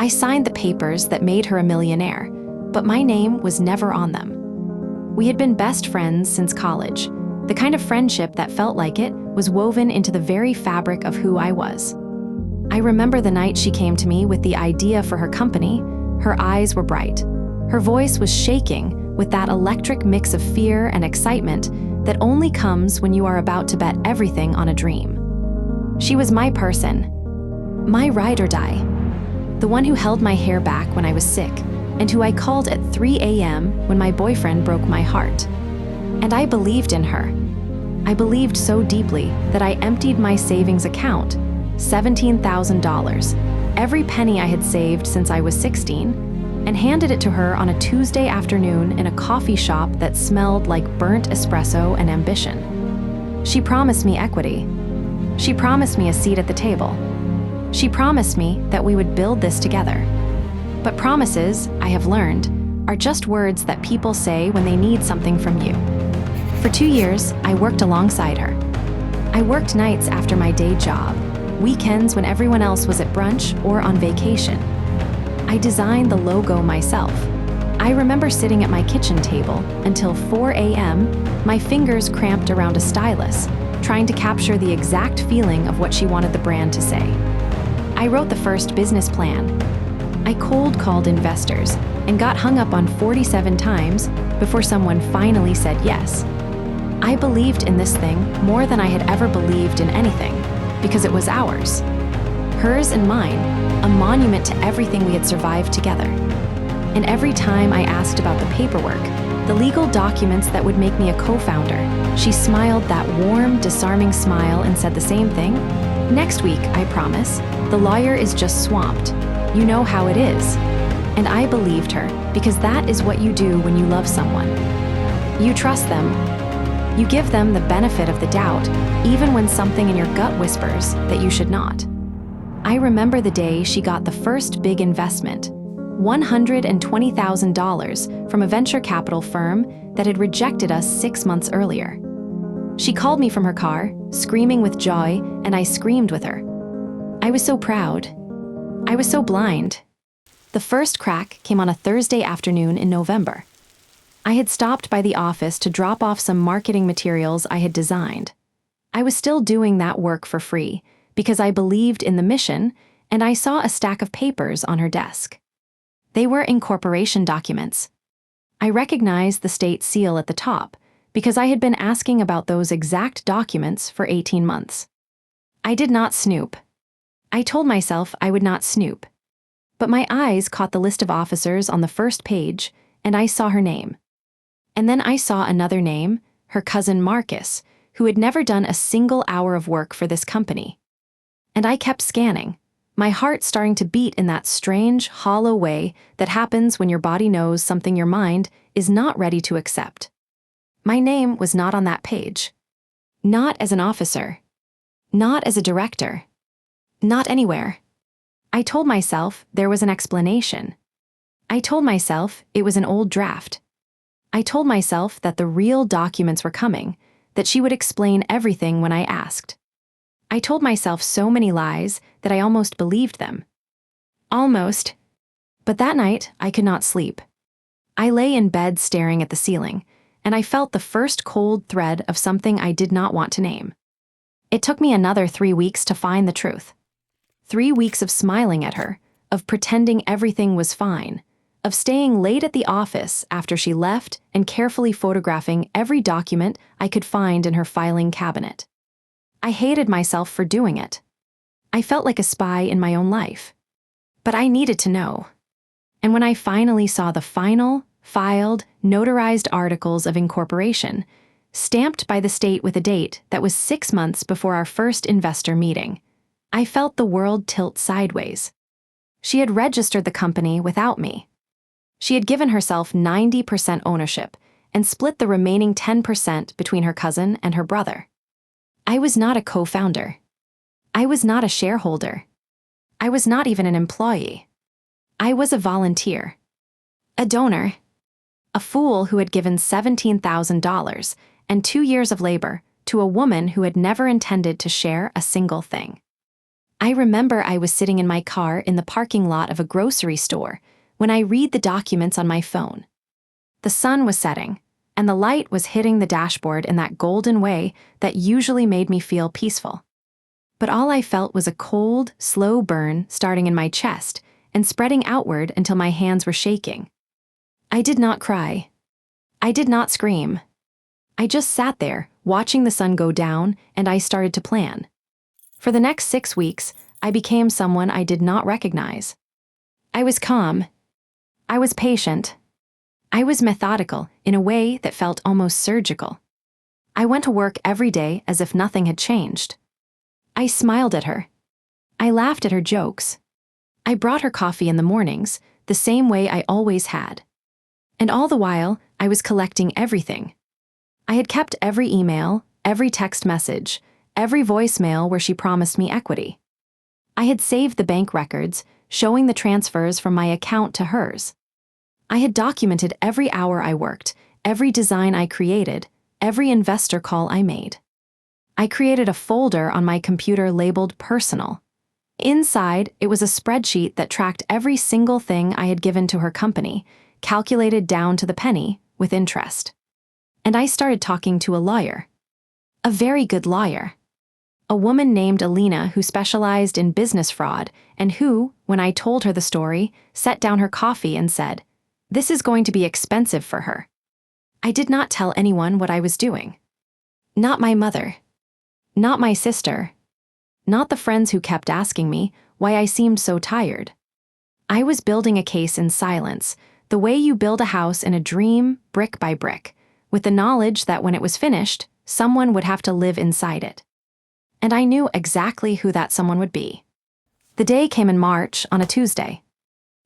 I signed the papers that made her a millionaire, but my name was never on them. We had been best friends since college, the kind of friendship that felt like it was woven into the very fabric of who I was. I remember the night she came to me with the idea for her company. Her eyes were bright. Her voice was shaking with that electric mix of fear and excitement that only comes when you are about to bet everything on a dream. She was my person, my ride or die, the one who held my hair back when I was sick, and who I called at 3 a.m. when my boyfriend broke my heart. And I believed in her. I believed so deeply that I emptied my savings account, $17,000, every penny I had saved since I was 16, and handed it to her on a Tuesday afternoon in a coffee shop that smelled like burnt espresso and ambition. She promised me equity. She promised me a seat at the table. She promised me that we would build this together. But promises, I have learned, are just words that people say when they need something from you. For 2 years, I worked alongside her. I worked nights after my day job, weekends when everyone else was at brunch or on vacation. I designed the logo myself. I remember sitting at my kitchen table until 4 a.m., my fingers cramped around a stylus, trying to capture the exact feeling of what she wanted the brand to say. I wrote the first business plan. I cold called investors and got hung up on 47 times before someone finally said yes. I believed in this thing more than I had ever believed in anything, because it was ours. Hers and mine, a monument to everything we had survived together. And every time I asked about the paperwork, the legal documents that would make me a co-founder, she smiled that warm, disarming smile and said the same thing. Next week, I promise, the lawyer is just swamped. You know how it is. And I believed her, because that is what you do when you love someone. You trust them. You give them the benefit of the doubt, even when something in your gut whispers that you should not. I remember the day she got the first big investment, $120,000 from a venture capital firm that had rejected us 6 months earlier. She called me from her car, screaming with joy, and I screamed with her. I was so proud. I was so blind. The first crack came on a Thursday afternoon in November. I had stopped by the office to drop off some marketing materials I had designed. I was still doing that work for free because I believed in the mission, and I saw a stack of papers on her desk. They were incorporation documents. I recognized the state seal at the top because I had been asking about those exact documents for 18 months. I did not snoop. I told myself I would not snoop. But my eyes caught the list of officers on the first page, and I saw her name. And then I saw another name, her cousin Marcus, who had never done a single hour of work for this company. And I kept scanning, my heart starting to beat in that strange, hollow way that happens when your body knows something your mind is not ready to accept. My name was not on that page. Not as an officer. Not as a director. Not anywhere. I told myself there was an explanation. I told myself it was an old draft. I told myself that the real documents were coming, that she would explain everything when I asked. I told myself so many lies that I almost believed them. Almost. But that night, I could not sleep. I lay in bed staring at the ceiling, and I felt the first cold thread of something I did not want to name. It took me another 3 weeks to find the truth. 3 weeks of smiling at her, of pretending everything was fine, of staying late at the office after she left and carefully photographing every document I could find in her filing cabinet. I hated myself for doing it. I felt like a spy in my own life. But I needed to know. And when I finally saw the final, filed, notarized articles of incorporation, stamped by the state with a date that was 6 months before our first investor meeting, I felt the world tilt sideways. She had registered the company without me. She had given herself 90% ownership and split the remaining 10% between her cousin and her brother. I was not a co-founder. I was not a shareholder. I was not even an employee. I was a volunteer. A donor. A fool who had given $17,000 and 2 years of labor to a woman who had never intended to share a single thing. I remember I was sitting in my car in the parking lot of a grocery store when I read the documents on my phone. The sun was setting, and the light was hitting the dashboard in that golden way that usually made me feel peaceful. But all I felt was a cold, slow burn starting in my chest and spreading outward until my hands were shaking. I did not cry. I did not scream. I just sat there, watching the sun go down, and I started to plan. For the next 6 weeks, I became someone I did not recognize. I was calm. I was patient. I was methodical in a way that felt almost surgical. I went to work every day as if nothing had changed. I smiled at her. I laughed at her jokes. I brought her coffee in the mornings, the same way I always had. And all the while, I was collecting everything. I had kept every email, every text message, every voicemail where she promised me equity. I had saved the bank records, showing the transfers from my account to hers. I had documented every hour I worked, every design I created, every investor call I made. I created a folder on my computer labeled personal. Inside, it was a spreadsheet that tracked every single thing I had given to her company, calculated down to the penny, with interest. And I started talking to a lawyer. A very good lawyer. A woman named Alina who specialized in business fraud and who, when I told her the story, set down her coffee and said, "This is going to be expensive for her." I did not tell anyone what I was doing. Not my mother. Not my sister. Not the friends who kept asking me why I seemed so tired. I was building a case in silence, the way you build a house in a dream, brick by brick, with the knowledge that when it was finished, someone would have to live inside it. And I knew exactly who that someone would be. The day came in March on a Tuesday.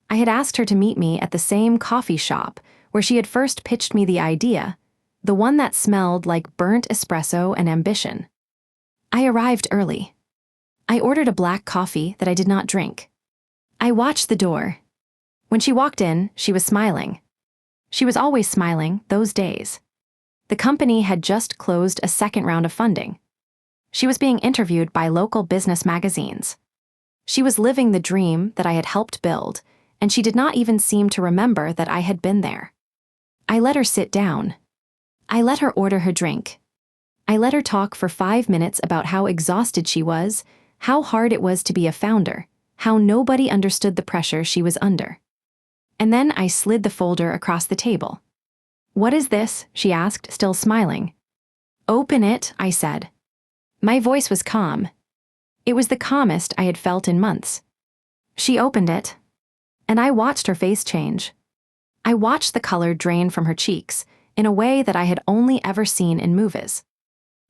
I had asked her to meet me at the same coffee shop where she had first pitched me the idea, the one that smelled like burnt espresso and ambition. I arrived early. I ordered a black coffee that I did not drink. I watched the door. When she walked in, she was smiling. She was always smiling those days. The company had just closed a second round of funding. She was being interviewed by local business magazines. She was living the dream that I had helped build, and she did not even seem to remember that I had been there. I let her sit down. I let her order her drink. I let her talk for 5 minutes about how exhausted she was, how hard it was to be a founder, how nobody understood the pressure she was under. And then I slid the folder across the table. "What is this?" she asked, still smiling. "Open it," I said. My voice was calm. It was the calmest I had felt in months. She opened it, and I watched her face change. I watched the color drain from her cheeks in a way that I had only ever seen in movies.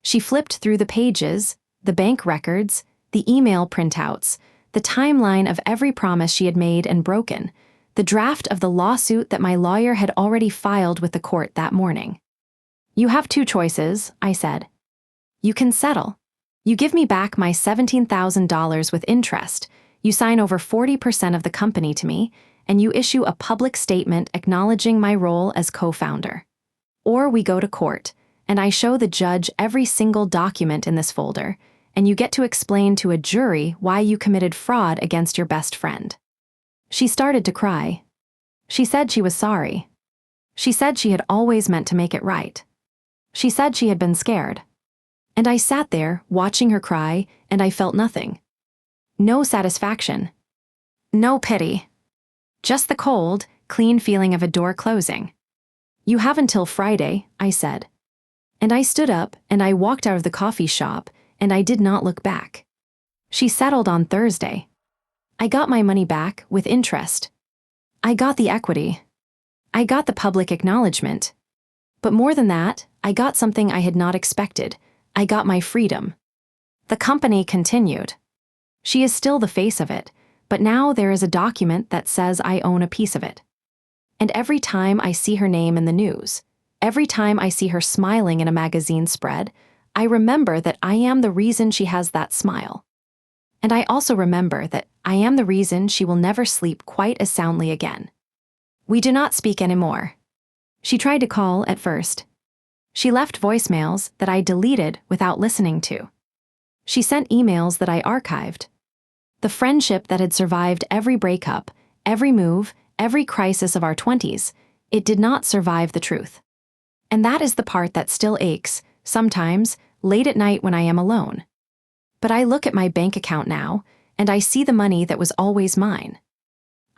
She flipped through the pages, the bank records, the email printouts, the timeline of every promise she had made and broken, the draft of the lawsuit that my lawyer had already filed with the court that morning. "You have 2 choices," I said. "You can settle. You give me back my $17,000 with interest, you sign over 40% of the company to me, and you issue a public statement acknowledging my role as co-founder. Or we go to court, and I show the judge every single document in this folder, and you get to explain to a jury why you committed fraud against your best friend." She started to cry. She said she was sorry. She said she had always meant to make it right. She said she had been scared. And I sat there, watching her cry, and I felt nothing. No satisfaction. No pity. Just the cold, clean feeling of a door closing. "You have until Friday," I said. And I stood up, and I walked out of the coffee shop, and I did not look back. She settled on Thursday. I got my money back with interest. I got the equity. I got the public acknowledgement. But more than that, I got something I had not expected. I got my freedom. The company continued. She is still the face of it, but now there is a document that says I own a piece of it. And every time I see her name in the news, every time I see her smiling in a magazine spread, I remember that I am the reason she has that smile. And I also remember that I am the reason she will never sleep quite as soundly again. We do not speak anymore. She tried to call at first. She left voicemails that I deleted without listening to. She sent emails that I archived. The friendship that had survived every breakup, every move, every crisis of our 20s, it did not survive the truth. And that is the part that still aches, sometimes, late at night when I am alone. But I look at my bank account now, and I see the money that was always mine.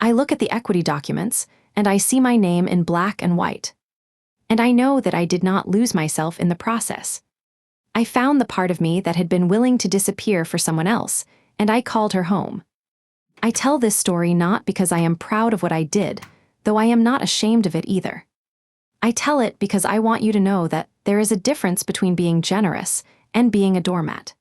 I look at the equity documents, and I see my name in black and white. And I know that I did not lose myself in the process. I found the part of me that had been willing to disappear for someone else, and I called her home. I tell this story not because I am proud of what I did, though I am not ashamed of it either. I tell it because I want you to know that there is a difference between being generous and being a doormat.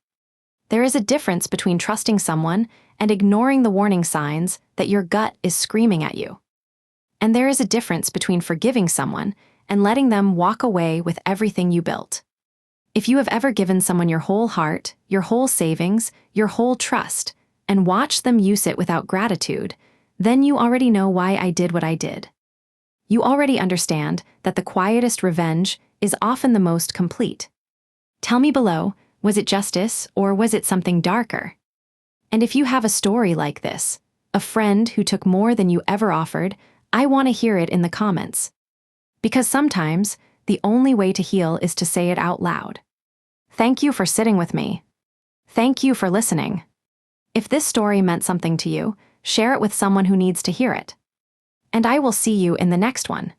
There is a difference between trusting someone and ignoring the warning signs that your gut is screaming at you. And there is a difference between forgiving someone and letting them walk away with everything you built. If you have ever given someone your whole heart, your whole savings, your whole trust, and watched them use it without gratitude, then you already know why I did what I did. You already understand that the quietest revenge is often the most complete. Tell me below, was it justice or was it something darker? And if you have a story like this, a friend who took more than you ever offered, I want to hear it in the comments. Because sometimes, the only way to heal is to say it out loud. Thank you for sitting with me. Thank you for listening. If this story meant something to you, share it with someone who needs to hear it. And I will see you in the next one.